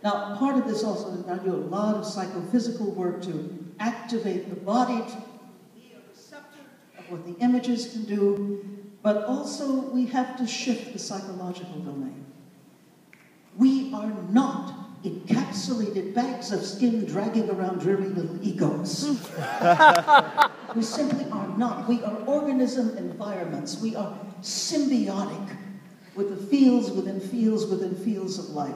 Now, part of this also is I do a lot of psychophysical work to activate the body to be a receptor of what the images can do, but also we have to shift the psychological domain. We are not encapsulated bags of skin dragging around dreary little egos. We simply are not. We are organism environments. We are symbiotic with the fields within fields within fields of life.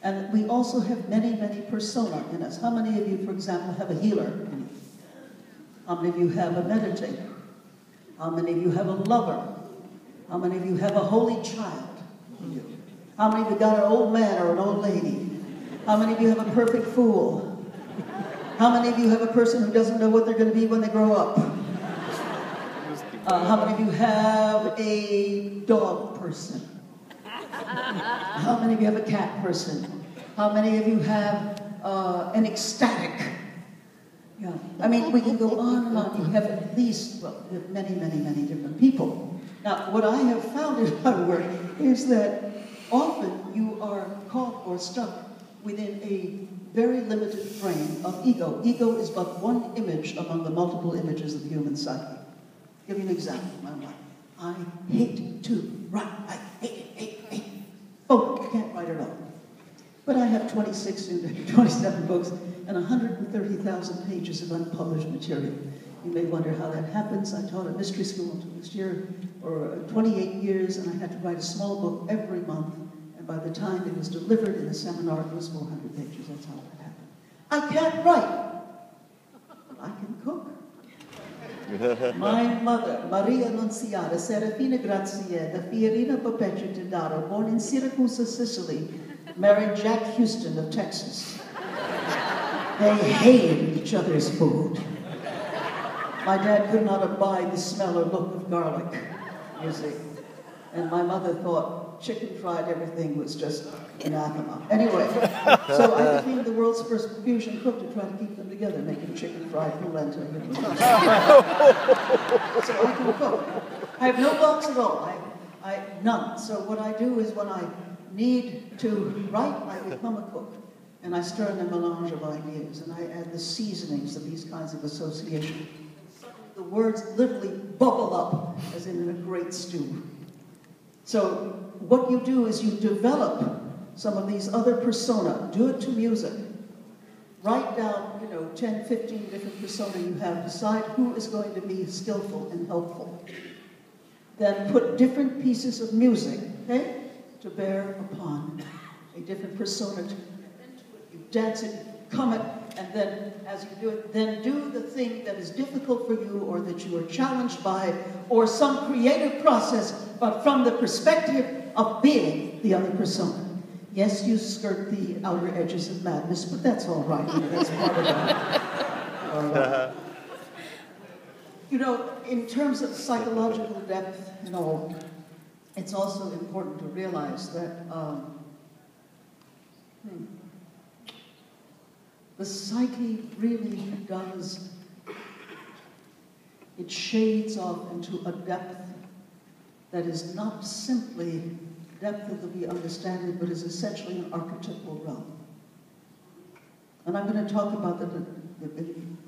And we also have many, many persona in us. How many of you, for example, have a healer in you? How many of you have a meditator? How many of you have a lover? How many of you have a holy child in you? How many of you got an old man or an old lady? How many of you have a perfect fool? How many of you have a person who doesn't know what they're going to be when they grow up? How many of you have a dog person? How many of you have a cat person? How many of you have an ecstatic? Yeah. I mean, we can go on and on. You have at least, well, with many, many, many different people. Now, what I have found in my work is that often you are caught or stuck within a very limited frame of ego. Ego is but one image among the multiple images of the human psyche. I'll give you an example of my life. I hate to write. I hate. Oh, I can't write at all. But I have 27 books and 130,000 pages of unpublished material. You may wonder how that happens. I taught at mystery school until this year for 28 years, and I had to write a small book every month. And by the time it was delivered in a seminar, it was 400 pages. That's how that happened. I can't write, but I can cook. My mother, Maria Nunziata Serafina Grazietta Fiorina Perpetua Tadaro, born in Syracuse, Sicily, married Jack Houston of Texas. They hated each other's food. My dad could not abide the smell or look of garlic, you see. And my mother thought chicken fried everything was just anathema. Anyway, so I became the world's first fusion cook to try to keep them together, making chicken fried polenta. So I can cook. I have no blocks at all. None. So what I do is when I need to write, I become a cook. And I stir in a melange of ideas, and I add the seasonings of these kinds of associations. The words literally bubble up, as in a great stew. So what you do is you develop some of these other persona. Do it to music. Write down, 10, 15 different persona you have. Decide who is going to be skillful and helpful. Then put different pieces of music, okay, to bear upon a different persona. You dance it, come it, and then as you do it, then do the thing that is difficult for you or that you are challenged by or some creative process, but from the perspective of being the other persona. Yes, you skirt the outer edges of madness, but that's all right. That's part of it. In terms of psychological depth and all, it's also important to realize that the psyche really does, it shades off into a depth that is not simply depth that we understand it, but is essentially an archetypal realm. And I'm going to talk about that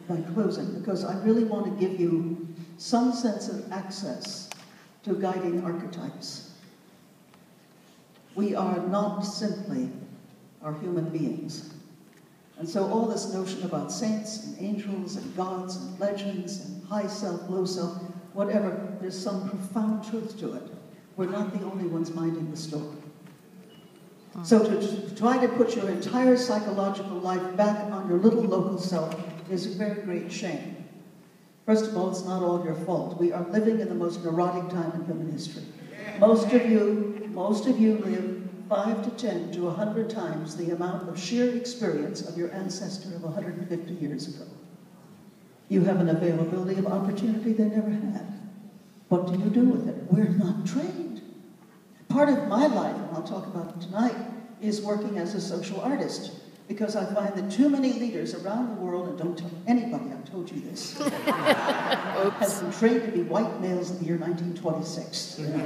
by closing, because I really want to give you some sense of access to guiding archetypes. We are not simply our human beings. And so all this notion about saints and angels and gods and legends and high self, low self, whatever, there's some profound truth to it. We're not the only ones minding the story. So to try to put your entire psychological life back on your little local self is a very great shame. First of all, it's not all your fault. We are living in the most neurotic time in human history. Most of you live 5 to 10 to 100 times the amount of sheer experience of your ancestor of 150 years ago. You have an availability of opportunity they never had. What do you do with it? We're not trained. Part of my life, and I'll talk about it tonight, is working as a social artist, because I find that too many leaders around the world, and don't tell anybody I've told you this, has been trained to be white males in the year 1926, maybe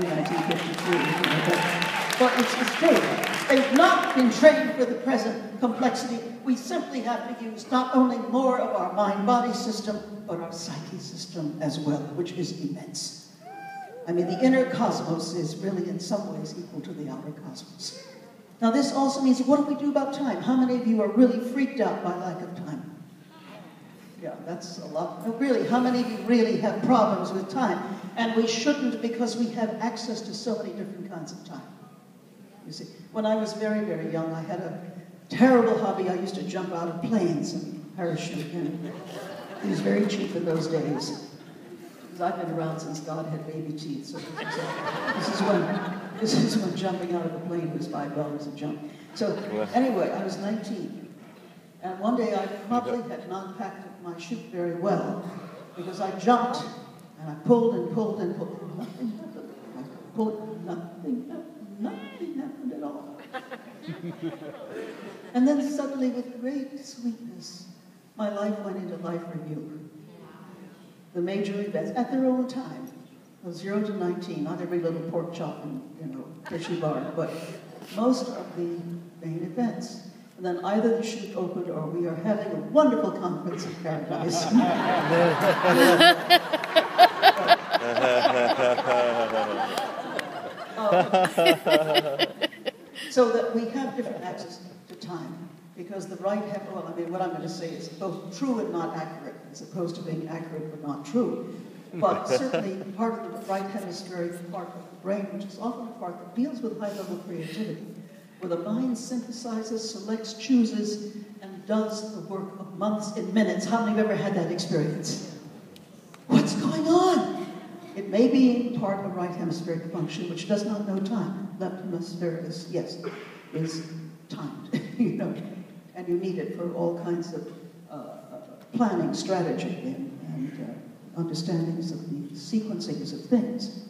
1953. but it's data. They've not been trained for the present complexity. We simply have to use not only more of our mind-body system, but our psyche system as well, which is immense. I mean, the inner cosmos is really in some ways equal to the outer cosmos. Now this also means, what do we do about time? How many of you are really freaked out by lack of time? Yeah, that's a lot. No, really, how many of you really have problems with time? And we shouldn't, because we have access to so many different kinds of time. You see, when I was very, very young, I had a terrible hobby. I used to jump out of planes and parachute, and it was very cheap in those days. Because I've been around since God had baby teeth, so this is when jumping out of a plane was $5 a jump. So anyway, I was 19, and one day I probably had not packed up my chute very well, because I jumped and I pulled and pulled and pulled, and nothing happened. I pulled, nothing happened, nothing happened at all. And then suddenly, with great sweetness, my life went into life review. The major events at their own time, 0 to 19, not every little pork chop and, fishy bar, but most of the main events. And then either the chute opened or we are having a wonderful conference in paradise. So that we have different access to time, because the right what I'm going to say is both true and not accurate, as opposed to being accurate but not true. But certainly part of the right hemispheric part of the brain, which is often a part that deals with high-level creativity, where the mind synthesizes, selects, chooses, and does the work of months in minutes. How many have ever had that experience? What's going on? It may be part of right hemispheric function, which does not know time. Left hemispheric, yes, is timed, and you need it for all kinds of planning, strategy, and understandings of the sequencings of things.